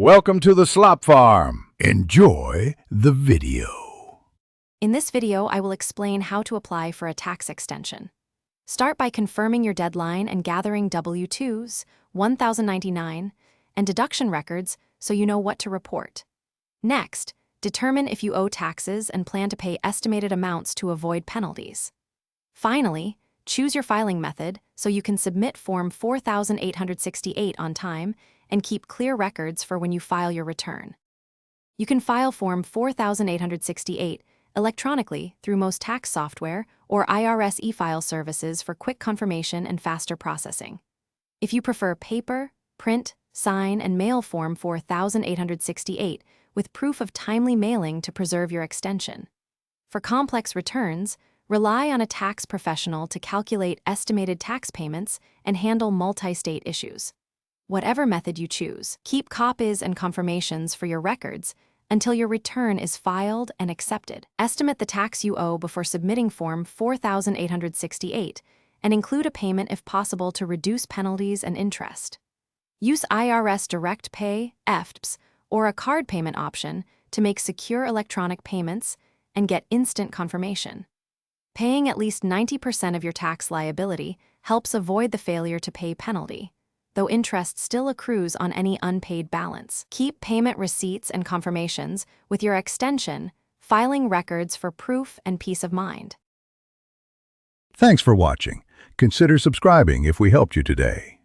Welcome to the Slop Farm. Enjoy the video. In this video, I will explain how to apply for a tax extension. Start by confirming your deadline and gathering W-2s, 1099, and deduction records so you know what to report. Next, determine if you owe taxes and plan to pay estimated amounts to avoid penalties. Finally, choose your filing method so you can submit Form 4868 on time and keep clear records for when you file your return. You can file Form 4868 electronically through most tax software or IRS e-file services for quick confirmation and faster processing. If you prefer paper, print, sign, and mail Form 4868 with proof of timely mailing to preserve your extension. For complex returns, rely on a tax professional to calculate estimated tax payments and handle multi-state issues. Whatever method you choose, keep copies and confirmations for your records until your return is filed and accepted. Estimate the tax you owe before submitting Form 4868 and include a payment if possible to reduce penalties and interest. Use IRS Direct Pay, EFTPS, or a card payment option to make secure electronic payments and get instant confirmation. Paying at least 90% of your tax liability helps avoid the failure to pay penalty, though interest still accrues on any unpaid balance. Keep payment receipts and confirmations with your extension, filing records for proof and peace of mind. Thanks for watching. Consider subscribing if we helped you today.